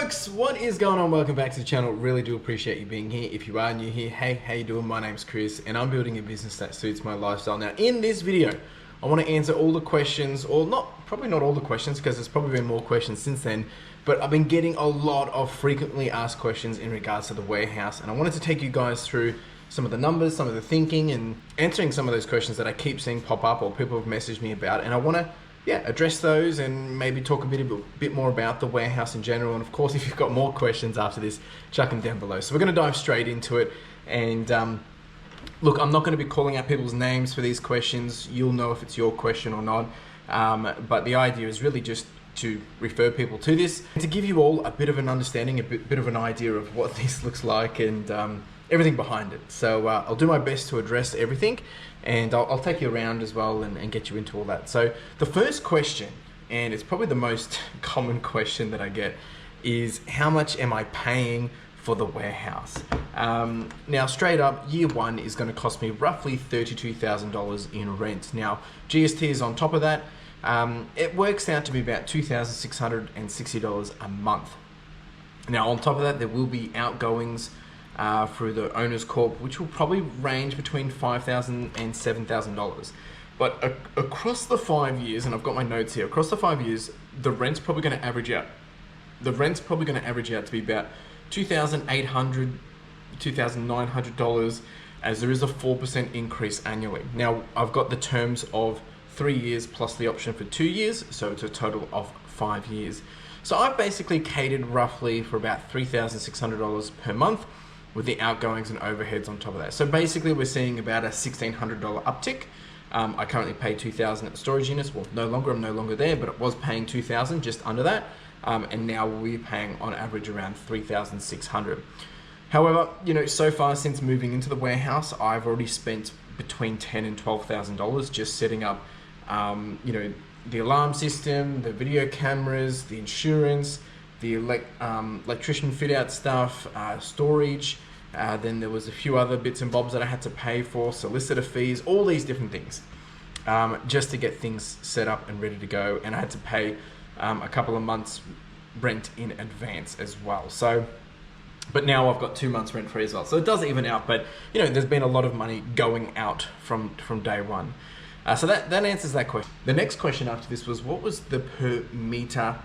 Folks, what is going on? Welcome back to the channel. Really do appreciate you being here. If you are new here, hey, how you doing? My name's Chris and I'm building a business that suits my lifestyle. Now in this video, I want to answer all the questions, or probably not all the questions because there's probably been more questions since then, but I've been getting a lot of frequently asked questions in regards to the warehouse, and I wanted to take you guys through some of the numbers, some of the thinking, and answering some of those questions that I keep seeing pop up or people have messaged me about, and I want to address those and maybe talk a bit more about the warehouse in general. And of course, if you've got more questions after this, chuck them down below. So we're going to dive straight into it. And look, I'm not going to be calling out people's names for these questions. You'll know if it's your question or not. But the idea is really just to refer people to this and to give you all a bit of an understanding, a bit of an idea of what this looks like and everything behind it. So I'll do my best to address everything, and I'll take you around as well and get you into all that. So the first question, and it's probably the most common question that I get, is how much am I paying for the warehouse? Now straight up, year one is going to cost me roughly $32,000 in rent. Now GST is on top of that. It works out to be about $2,660 a month. Now on top of that, there will be outgoings through the owner's corp, which will probably range between $5,000 and $7,000. But across the 5 years, and I've got my notes here, across the 5 years, the rent's probably going to average out. The rent's probably going to average out to be about $2,800, $2,900, as there is a 4% increase annually. Now, I've got the terms of 3 years plus the option for 2 years, so it's a total of 5 years. So I've basically catered roughly for about $3,600 per month, with the outgoings and overheads on top of that. So basically we're seeing about a $1,600 uptick. I currently pay $2,000 at the storage units. Well, I'm no longer there, but it was paying $2,000, just under that. And now we're paying on average around $3,600. However, so far since moving into the warehouse, I've already spent between $10,000 and $12,000 just setting up, the alarm system, the video cameras, the insurance, the electrician fit out stuff, storage, then there was a few other bits and bobs that I had to pay for, solicitor fees, all these different things, just to get things set up and ready to go. And I had to pay a couple of months rent in advance as well. So, but now I've got 2 months rent free as well. So it does even out, but there's been a lot of money going out from day one. So that answers that question. The next question after this was, what was the per meter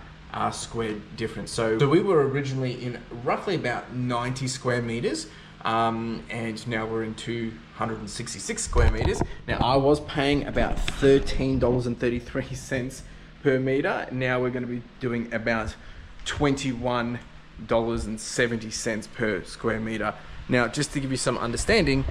square difference? So we were originally in roughly about 90 square meters, and now we're in 266 square meters. Now I was paying about $13.33 per meter. Now we're going to be doing about $21.70 per square meter. Now, just to give you some understanding,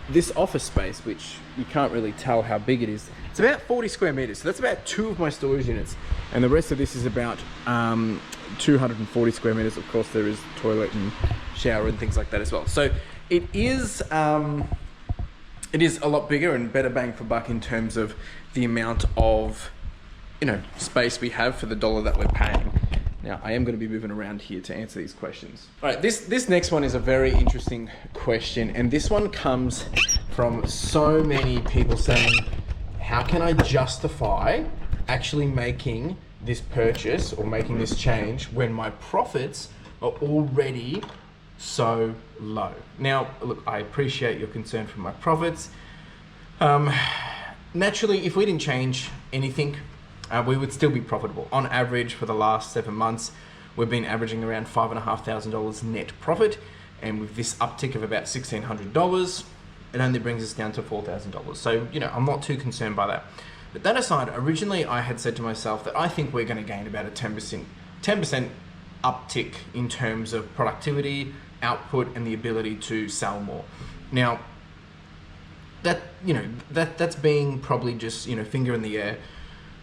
this office space, which you can't really tell how big it is, it's about 40 square meters. So that's about 2 of my storage units. And the rest of this is about 240 square meters. Of course, there is toilet and shower and things like that as well. So it is a lot bigger and better bang for buck in terms of the amount of, space we have for the dollar that we're paying. Now, I am going to be moving around here to answer these questions. All right, this next one is a very interesting question, and this one comes from so many people saying, how can I justify actually making this purchase or making this change when my profits are already so low? Now, look, I appreciate your concern for my profits. Naturally, if we didn't change anything, we would still be profitable. On average, for the last 7 months, we've been averaging around $5,500 net profit. And with this uptick of about $1,600, it only brings us down to $4,000. So, I'm not too concerned by that. But that aside, originally I had said to myself that I think we're going to gain about a 10% uptick in terms of productivity, output, and the ability to sell more. Now, that's being probably just, finger in the air.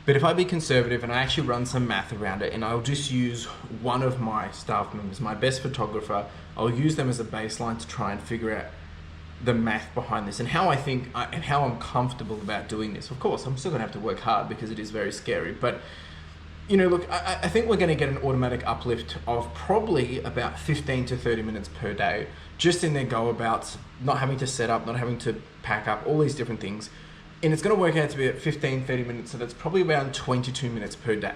But if I be conservative and I actually run some math around it, and I'll just use one of my staff members, my best photographer, I'll use them as a baseline to try and figure out the math behind this and how I think and how I'm comfortable about doing this. Of course, I'm still gonna have to work hard because it is very scary, but look, I think we're gonna get an automatic uplift of probably about 15 to 30 minutes per day, just in their go about not having to set up, not having to pack up, all these different things. And it's going to work out to be at 15, 30 minutes, so that's probably around 22 minutes per day.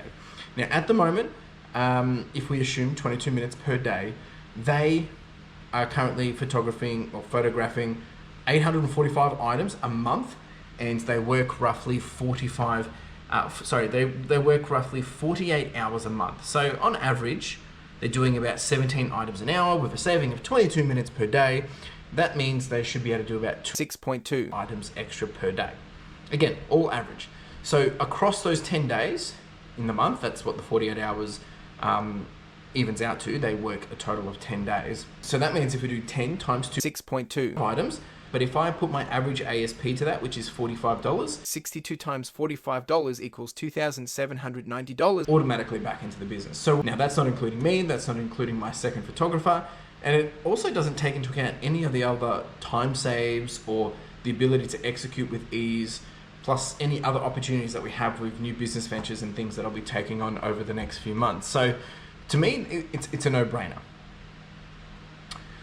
Now, at the moment, if we assume 22 minutes per day, they are currently photographing 845 items a month, and they work roughly 48 hours a month. So on average, they're doing about 17 items an hour with a saving of 22 minutes per day. That means they should be able to do about 6.2 items extra per day. Again, all average. So across those 10 days in the month, that's what the 48 hours evens out to. They work a total of 10 days. So that means if we do 10 times 2, 6.2 items. But if I put my average ASP to that, which is $45, 62 times $45 equals $2,790 automatically back into the business. So now that's not including me, that's not including my second photographer. And it also doesn't take into account any of the other time saves or the ability to execute with ease, plus any other opportunities that we have with new business ventures and things that I'll be taking on over the next few months. So to me, it's a no-brainer.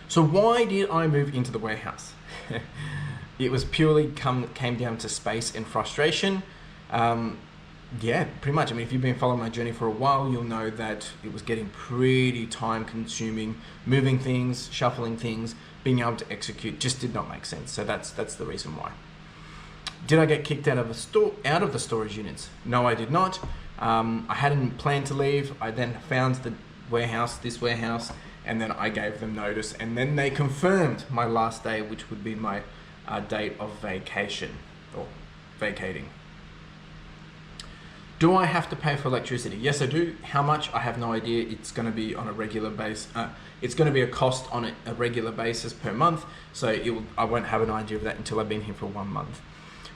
So why did I move into the warehouse? It was purely came down to space and frustration. Yeah, pretty much. I mean, if you've been following my journey for a while, you'll know that it was getting pretty time consuming. Moving things, shuffling things, being able to execute just did not make sense. So that's the reason why. Did I get kicked out of the storage units? No, I did not. I hadn't planned to leave. I then found this warehouse, and then I gave them notice, and then they confirmed my last day, which would be my date of vacation or vacating. Do I have to pay for electricity? Yes, I do. How much? I have no idea. It's going to be on a regular basis. It's going to be a cost on a regular basis per month. So I won't have an idea of that until I've been here for 1 month.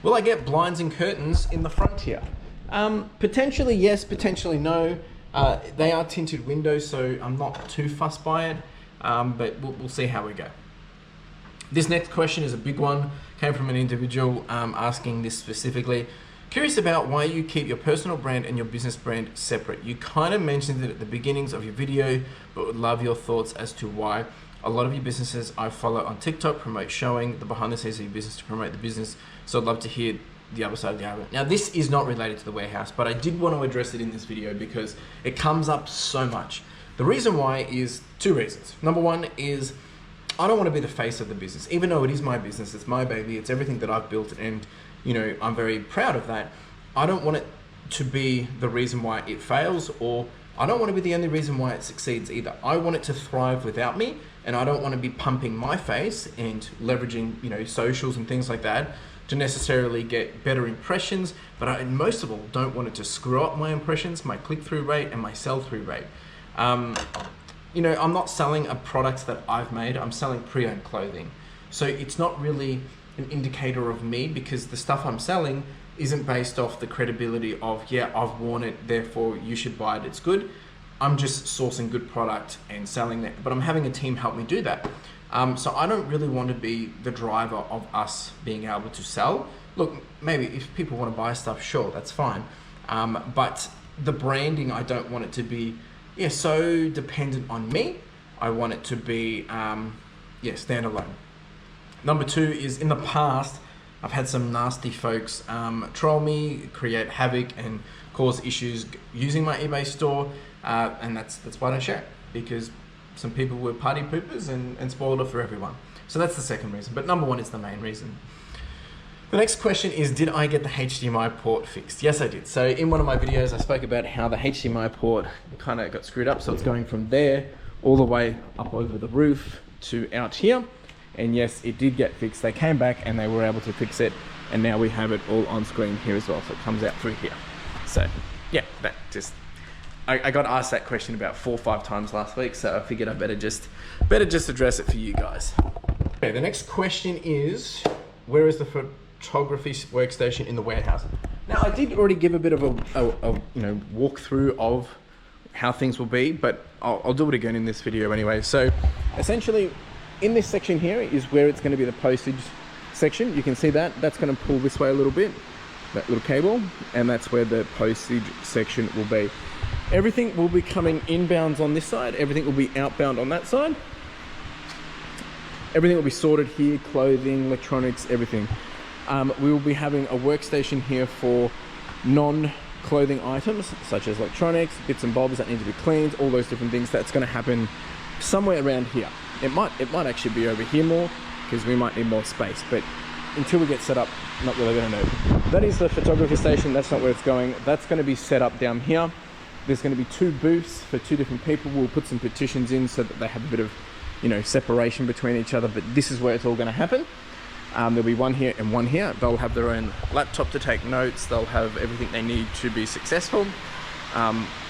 Will I get blinds and curtains in the front here? Potentially yes, potentially no. They are tinted windows, so I'm not too fussed by it, but we'll see how we go. This next question is a big one. Came from an individual asking this specifically. Curious about why you keep your personal brand and your business brand separate. You kind of mentioned it at the beginnings of your video, but would love your thoughts as to why. A lot of your businesses I follow on TikTok promote showing the behind the scenes of your business to promote the business, so I'd love to hear the other side of the argument. Now, this is not related to the warehouse, but I did want to address it in this video because it comes up so much. The reason why is 2 reasons. Number one is I don't want to be the face of the business, even though it is my business, it's my baby, it's everything that I've built, and I'm very proud of that. I don't want it to be the reason why it fails, or I don't want to be the only reason why it succeeds either. I want it to thrive without me, and I don't want to be pumping my face and leveraging, socials and things like that to necessarily get better impressions, but I most of all don't want it to screw up my impressions, my click-through rate and my sell-through rate. I'm not selling a product that I've made, I'm selling pre-owned clothing. So it's not really an indicator of me because the stuff I'm selling isn't based off the credibility of, yeah, I've worn it, therefore you should buy it, it's good. I'm just sourcing good product and selling that, but I'm having a team help me do that. So I don't really want to be the driver of us being able to sell. Look, maybe if people want to buy stuff, sure, that's fine. But the branding, I don't want it to be so dependent on me. I want it to be standalone. Number 2 is in the past, I've had some nasty folks troll me, create havoc and cause issues using my eBay store. And that's why I don't share it, because some people were party poopers and spoiled it for everyone. So that's the second reason, but number 1 is the main reason. The next question is, did I get the HDMI port fixed? Yes, I did. So in one of my videos, I spoke about how the HDMI port kind of got screwed up. So it's going from there all the way up over the roof to out here. And yes, it did get fixed. They came back and they were able to fix it. And now we have it all on screen here as well. So it comes out through here. So yeah, I got asked that question about 4 or 5 times last week. So I figured I better just address it for you guys. Okay, the next question is, where is the photography workstation in the warehouse? Now, I did already give a bit of a walkthrough of how things will be, but I'll do it again in this video anyway. So essentially, in this section here is where it's going to be the postage section. You can see that's going to pull this way a little bit, that little cable, and that's where the postage section will be. Everything will be coming inbounds on this side, everything will be outbound on that side. Everything will be sorted here, clothing, electronics, everything. We will be having a workstation here for clothing items such as electronics, bits and bobs that need to be cleaned, all those different things. That's going to happen somewhere around here. It might actually be over here more because we might need more space, but until we get set up, not really going to know. That is the photography station. That's not where it's going. That's going to be set up down here. There's going to be 2 booths for 2 different people. We'll put some partitions in so that they have a bit of, you know, separation between each other, but this is where it's all going to happen. There'll be one here and one here. They'll have their own laptop to take notes. They'll have everything they need to be successful.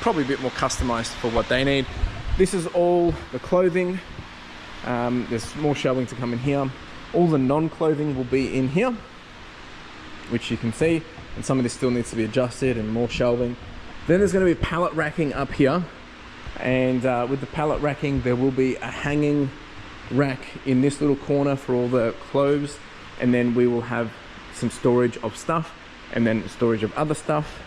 Probably a bit more customized for what they need. This is all the clothing. There's more shelving to come in here. All the non-clothing will be in here, which you can see, and some of this still needs to be adjusted and more shelving. Then there's going to be pallet racking up here, and with the pallet racking there will be a hanging rack in this little corner for all the clothes, and then we will have some storage of stuff and then storage of other stuff,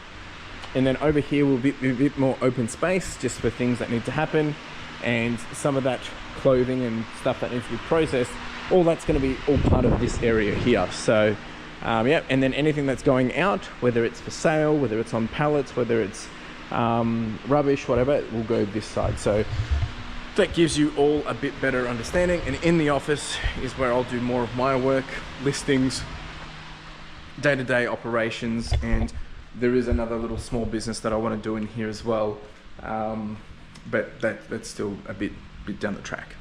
and then over here will be a bit more open space just for things that need to happen, and some of that clothing and stuff that needs to be processed, all that's going to be all part of this area here. So yeah, and then anything that's going out, whether it's for sale, whether it's on pallets, whether it's rubbish, whatever, will go this side. So that gives you all a bit better understanding. And in the office is where I'll do more of my work, listings, day-to-day operations, and there is another little small business that I want to do in here as well, but that's still a bit down the track.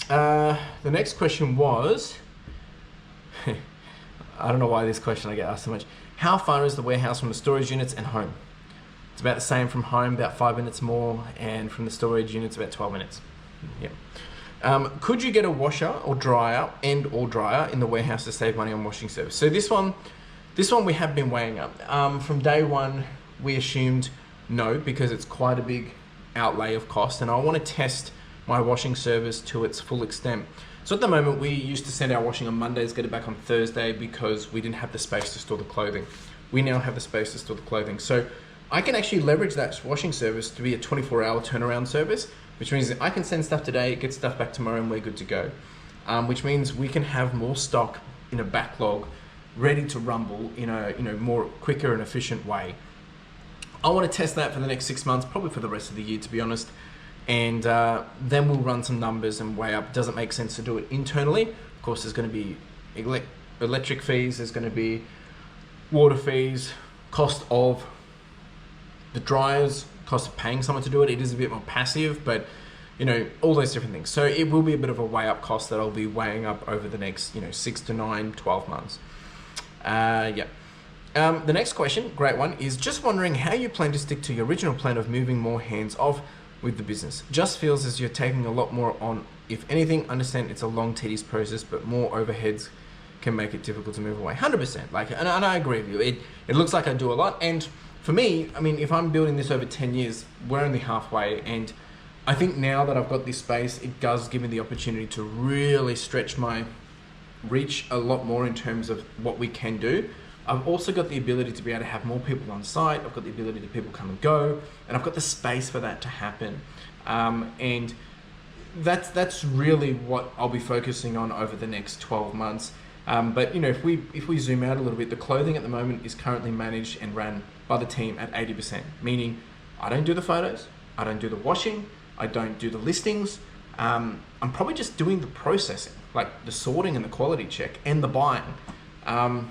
The next question was, I don't know why this question I get asked so much. How far is the warehouse from the storage units and home? It's about the same from home, about 5 minutes more, and from the storage units about 12 minutes. Yeah. Could you get a washer or dryer or dryer in the warehouse to save money on washing service? So this one we have been weighing up. From day one, we assumed no, because it's quite a big outlay of cost, and I want to test my washing service to its full extent. So at the moment, we used to send our washing on Mondays, get it back on Thursday, because we didn't have the space to store the clothing. We now have the space to store the clothing. So I can actually leverage that washing service to be a 24-hour turnaround service, which means that I can send stuff today, get stuff back tomorrow, and we're good to go. Which means we can have more stock in a backlog, ready to rumble in a more quicker and efficient way. I want to test that for the next 6 months, probably for the rest of the year, to be honest. And then we'll run some numbers and weigh up, does it make sense to do it internally? Of course, there's going to be electric fees, there's going to be water fees, cost of the dryers, cost of paying someone to do it. It is a bit more passive, but all those different things. So it will be a bit of a weigh up cost that I'll be weighing up over the next 6 to 9, 12 months. Yeah. The next question, great one, is just wondering how you plan to stick to your original plan of moving more hands off with the business. Just feels as you're taking a lot more on. If anything, understand it's a long, tedious process, but more overheads can make it difficult to move away. 100%. And I agree with you. It looks like I do a lot. And for me, I mean, if I'm building this over 10 years, we're only halfway. And I think now that I've got this space, it does give me the opportunity to really stretch my reach a lot more in terms of what we can do. I've also got the ability to be able to have more people on site. I've got the ability to people come and go, and I've got the space for that to happen. And that's really what I'll be focusing on over the next 12 months. But if we zoom out a little bit, the clothing at the moment is currently managed and run by the team at 80%, meaning I don't do the photos, I don't do the washing, I don't do the listings. I'm probably just doing the processing, like the sorting and the quality check and the buying.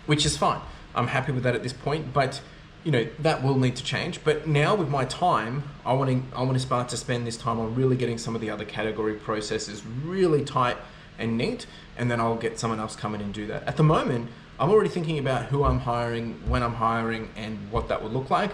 Which is fine. I'm happy with that at this point, but that will need to change. But now with my time, I want to start to spend this time on really getting some of the other category processes really tight and neat, and then I'll get someone else come in and do that. At the moment, I'm already thinking about who I'm hiring, when I'm hiring, and what that will look like.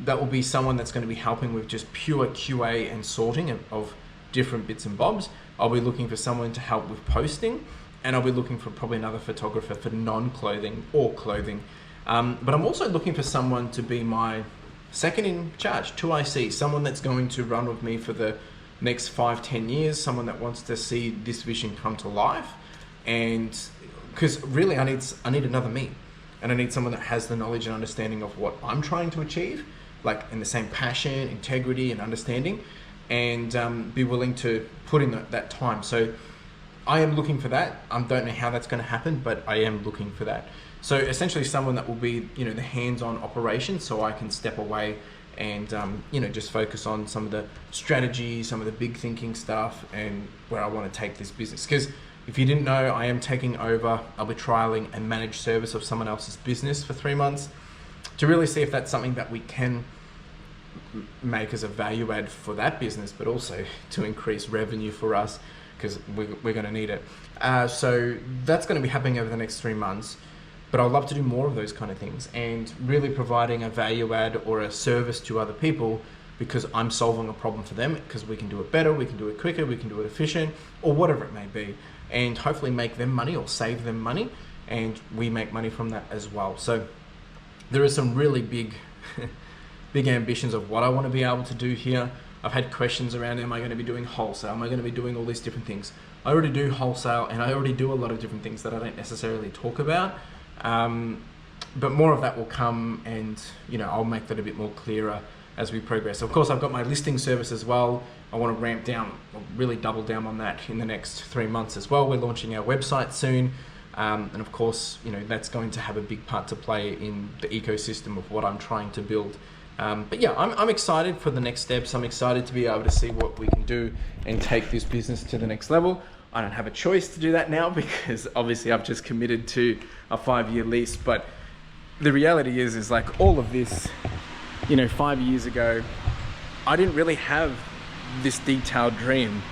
That will be someone that's going to be helping with just pure QA and sorting of different bits and bobs. I'll be looking for someone to help with posting, and I'll be looking for probably another photographer for non-clothing or clothing. But I'm also looking for someone to be my second in charge, 2IC, someone that's going to run with me for the next 5-10 years, someone that wants to see this vision come to life. And because really I need another me, and I need someone that has the knowledge and understanding of what I'm trying to achieve, like in the same passion, integrity, and understanding, and be willing to put in that time. So I am looking for that. I don't know how that's going to happen, but I am looking for that. So essentially someone that will be, you know, the hands-on operation, so I can step away and, you know, just focus on some of the strategy, some of the big thinking stuff, and where I want to take this business. Because if you didn't know, I am taking over, I'll be trialing a managed service of someone else's business for 3 months to really see if that's something that we can make as a value add for that business, but also to increase revenue for us, because we're going to need it. So that's going to be happening over the next 3 months. But I'd love to do more of those kind of things and really providing a value add or a service to other people, because I'm solving a problem for them, because we can do it better, we can do it quicker, we can do it efficient, or whatever it may be, and hopefully make them money or save them money, and we make money from that as well. So there are some really big big ambitions of what I want to be able to do here. I've had questions around, am I going to be doing wholesale? Am I going to be doing all these different things? I already do wholesale, and I already do a lot of different things that I don't necessarily talk about. But more of that will come, and you know, I'll make that a bit more clearer as we progress. Of course, I've got my listing service as well. I want to ramp down, or really double down on that in the next 3 months as well. We're launching our website soon. And of course, you know, that's going to have a big part to play in the ecosystem of what I'm trying to build. But yeah, I'm excited for the next steps. I'm excited to be able to see what we can do and take this business to the next level. I don't have a choice to do that now, because obviously I've just committed to a 5-year lease. But the reality is like all of this, you know, 5 years ago, I didn't really have this detailed dream,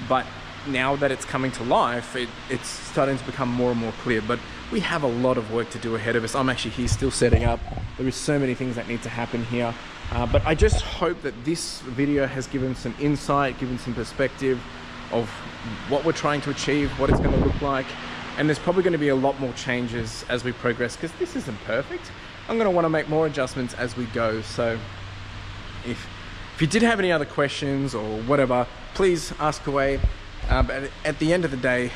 but now that it's coming to life, it's starting to become more and more clear. But we have a lot of work to do ahead of us. I'm actually here still setting up. There is so many things that need to happen here. But I just hope that this video has given some insight, given some perspective of what we're trying to achieve, what it's going to look like. And there's probably going to be a lot more changes as we progress, because this isn't perfect. I'm going to want to make more adjustments as we go. So if you did have any other questions or whatever, please ask away. But at the end of the day,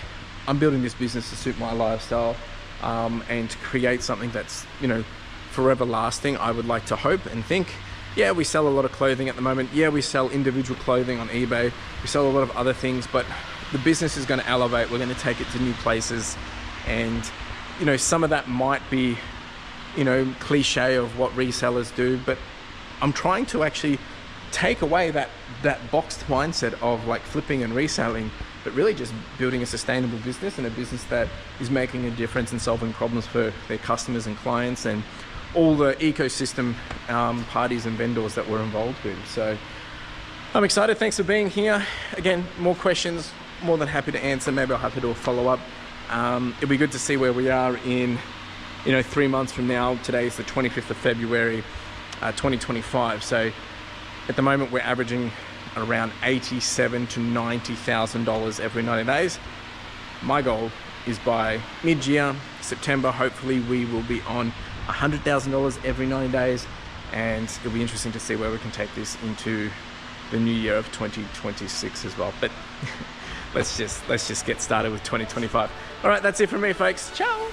I'm building this business to suit my lifestyle, and to create something that's, you know, forever lasting. I would like to hope and think. Yeah, we sell a lot of clothing at the moment. Yeah, we sell individual clothing on eBay. We sell a lot of other things, but the business is going to elevate. We're going to take it to new places. And, you know, some of that might be, you know, cliche of what resellers do, but I'm trying to actually take away that boxed mindset of like flipping and reselling, but really just building a sustainable business, and a business that is making a difference and solving problems for their customers and clients and all the ecosystem parties and vendors that we're involved with. So I'm excited. Thanks for being here. Again, more questions, more than happy to answer. Maybe I'll have to do a follow-up. It'll be good to see where we are in, you know, 3 months from now. Today is the 25th of February, 2025. So at the moment, we're averaging around $87,000 to $90,000 every 90 days. My goal is by mid-year, September, hopefully we will be on $100,000 every 90 days, and it'll be interesting to see where we can take this into the new year of 2026 as well. But let's just get started with 2025. All right, that's it from me, folks. Ciao.